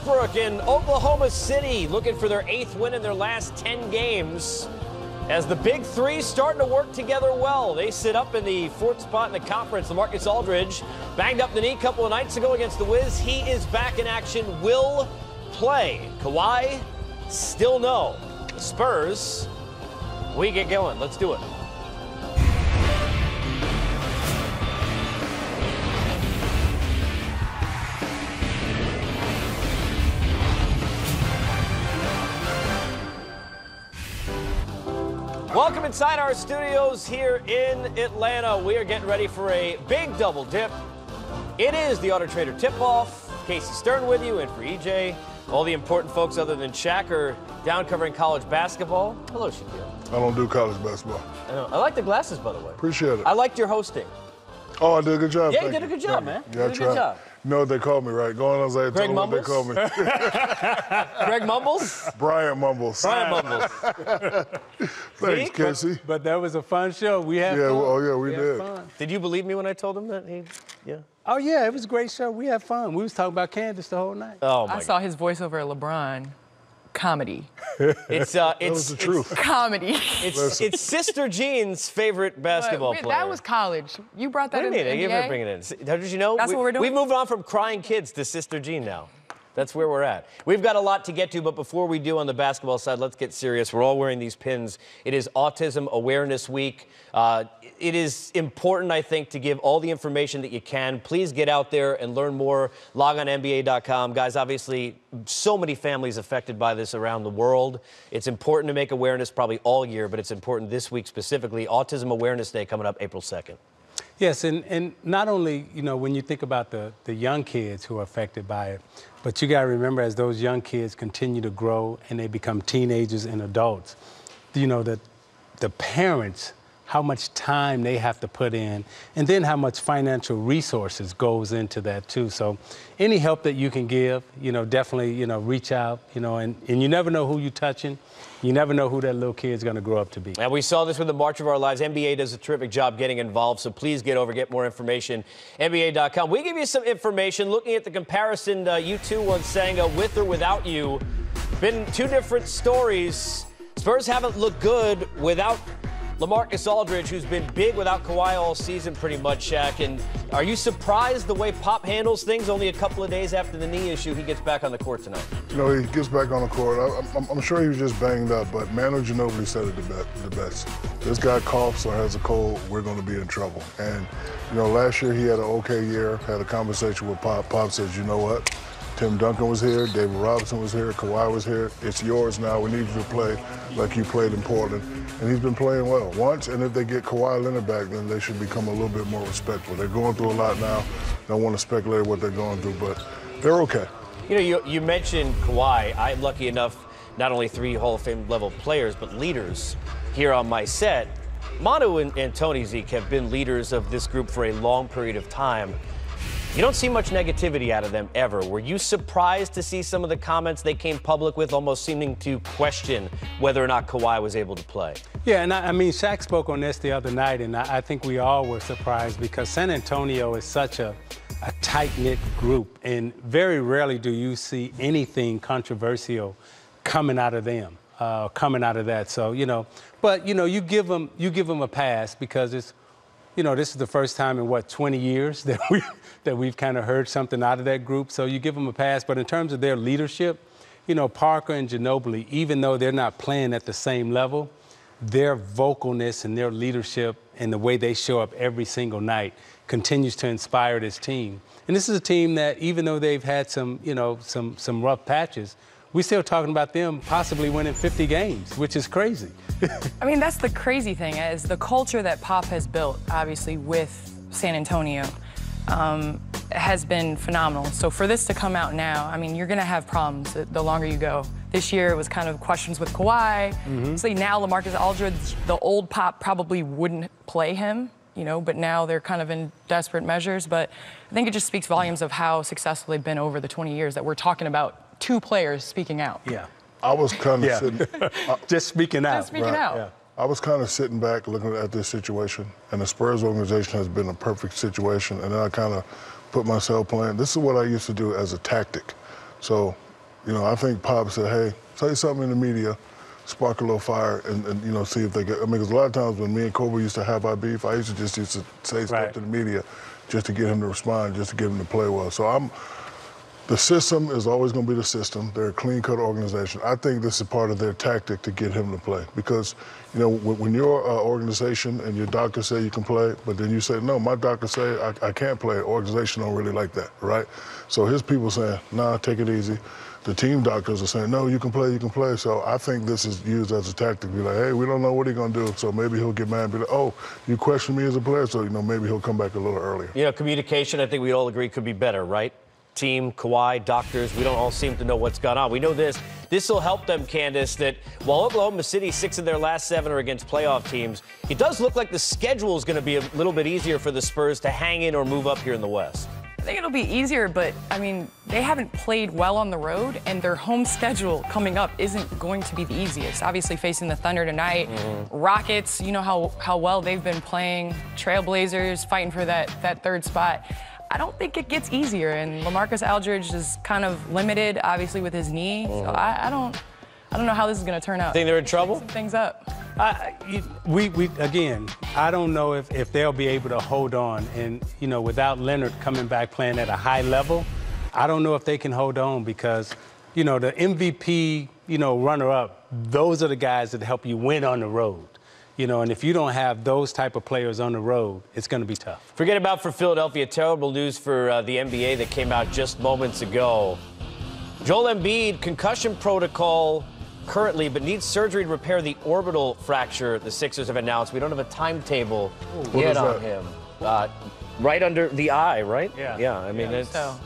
Westbrook in Oklahoma City looking for their 8th win in their last 10 games. As the big three starting to work together well. They sit up in the 4th spot in the conference. LaMarcus Aldridge banged up the knee a couple of nights ago against the Wiz. He is back in action, will play. Kawhi, still no. The Spurs, we get going. Let's do it. Welcome inside our studios here in Atlanta. We are getting ready for a big double dip. It is the Auto Trader tip-off. Casey Stern with you, and for EJ. All the important folks other than Shaq are down covering college basketball. Hello, Shaquille. I don't do college basketball. I like the glasses, by the way. Appreciate it. I liked your hosting. Oh, I did a good job. Yeah, you did a good job, man. Yeah, you did a good job. You know what they call me, right? Go on, I was like, Greg tell them what they call Mumbles? me. Greg Mumbles? Brian Mumbles. Brian Mumbles. Thanks, Casey. But that was a fun show. We had fun. Oh, yeah, we did. Fun. Did you believe me when I told him that? Yeah. Oh, yeah, it was a great show. We had fun. We was talking about Candace the whole night. Oh, my I saw his voiceover at LeBron. Comedy. It's the truth. Comedy. It's Sister Jean's favorite basketball player. That was college. You brought that What do you in mean? the You NBA? ever bring it in? How did you know? That's what we're doing? We've moved on from crying kids to Sister Jean now. That's where we're at. We've got a lot to get to, but before we do on the basketball side, let's get serious. We're all wearing these pins. It is Autism Awareness Week. It is important, I think, to give all the information that you can. Please get out there and learn more. Log on NBA.com. Guys, obviously, so many families affected by this around the world. It's important to make awareness probably all year, but it's important this week specifically. Autism Awareness Day coming up April 2nd. Yes, and not only, when you think about the young kids who are affected by it, but you got to remember as those young kids continue to grow and they become teenagers and adults, that the parents, how much time they have to put in, and then how much financial resources goes into that too. So any help that you can give, definitely, reach out, and you never know who you're touching. You never know who that little kid's going to grow up to be. And we saw this with the March of Our Lives. NBA does a terrific job getting involved, so please get more information. NBA.com. We give you some information looking at the comparison you two once sang with or without you. Been two different stories. Spurs haven't looked good without LaMarcus Aldridge, who's been big without Kawhi all season pretty much, Shaq. And are you surprised the way Pop handles things only a couple of days after the knee issue? He gets back on the court tonight. He gets back on the court. I'm sure he was just banged up, but Manu Ginobili said it the best. This guy coughs or has a cold, we're going to be in trouble. And, last year he had an okay year, had a conversation with Pop. Pop says, you know what? Tim Duncan was here, David Robinson was here, Kawhi was here. It's yours now. We need you to play like you played in Portland. And he's been playing well. Once, and if they get Kawhi Leonard back, then they should become a little bit more respectful. They're going through a lot now. Don't want to speculate what they're going through, but they're okay. You mentioned Kawhi. I'm lucky enough, not only 3 Hall of Fame level players, but leaders here on my set. Manu and Tony Zeke have been leaders of this group for a long period of time. You don't see much negativity out of them ever. Were you surprised to see some of the comments they came public with, almost seeming to question whether or not Kawhi was able to play? Yeah, and Shaq spoke on this the other night, and I think we all were surprised because San Antonio is such a tight-knit group, and very rarely do you see anything controversial coming out of them, coming out of that. So, but, you give them a pass because it's, this is the first time in, 20 years that we've kind of heard something out of that group. So you give them a pass. But in terms of their leadership, Parker and Ginobili, even though they're not playing at the same level, their vocalness and their leadership and the way they show up every single night continues to inspire this team. And this is a team that, even though they've had some rough patches, we're still talking about them possibly winning 50 games, which is crazy. That's the crazy thing, is the culture that Pop has built, obviously, with San Antonio has been phenomenal. So for this to come out now, you're going to have problems the longer you go. This year it was kind of questions with Kawhi. So now LaMarcus Aldridge, the old Pop probably wouldn't play him, but now they're kind of in desperate measures. But I think it just speaks volumes of how successful they've been over the 20 years that we're talking about 2 players speaking out. Yeah. I was kind of sitting... Just speaking out. Just speaking out. Yeah. I was kind of sitting back looking at this situation, and the Spurs organization has been a perfect situation, and then I kind of put myself playing. This is what I used to do as a tactic. So I think Pop said, hey, say something in the media, spark a little fire, and see if they get. I mean, because a lot of times when me and Kobe used to have our beef, I used to say stuff to the media just to get him to respond, just to get him to play well. So the system is always going to be the system. They're a clean-cut organization. I think this is part of their tactic to get him to play because, when your organization and your doctor say you can play, but then you say, no, my doctor say I can't play, organization don't really like that, right? So his people saying, nah, take it easy. The team doctors are saying, no, you can play, you can play. So I think this is used as a tactic to be like, hey, we don't know what he's going to do. So maybe he'll get mad and be like, oh, you question me as a player. So, maybe he'll come back a little earlier. Communication, I think we all agree, could be better, right? Team, Kawhi, doctors, we don't all seem to know what's gone on. We know this will help them, Candace, that while Oklahoma City, 6 of their last 7 are against playoff teams, it does look like the schedule is going to be a little bit easier for the Spurs to hang in or move up here in the West. I think it'll be easier, but, they haven't played well on the road, and their home schedule coming up isn't going to be the easiest. Obviously, facing the Thunder tonight, Rockets, you know how well they've been playing, Trailblazers fighting for that third spot. I don't think it gets easier, and LaMarcus Aldridge is kind of limited, obviously, with his knee. So I don't know how this is going to turn out. Think they're in trouble? Some things up. Again, I don't know if they'll be able to hold on, and without Leonard coming back playing at a high level, I don't know if they can hold on because the MVP runner-up, those are the guys that help you win on the road. And if you don't have those type of players on the road, it's going to be tough. Forget about for Philadelphia. Terrible news for the NBA that came out just moments ago. Joel Embiid, concussion protocol currently, but needs surgery to repair the orbital fracture the Sixers have announced. We don't have a timetable yet on him. Right under the eye, right? Yeah. Yeah, I mean, it's... So,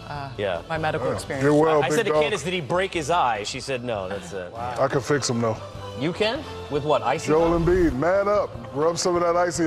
my medical experience. You're well, I said to dog. Candace, did he break his eye? She said no, that's it. I can fix him, though. You can? With what, icy? Joel Embiid, man up. Rub some of that icy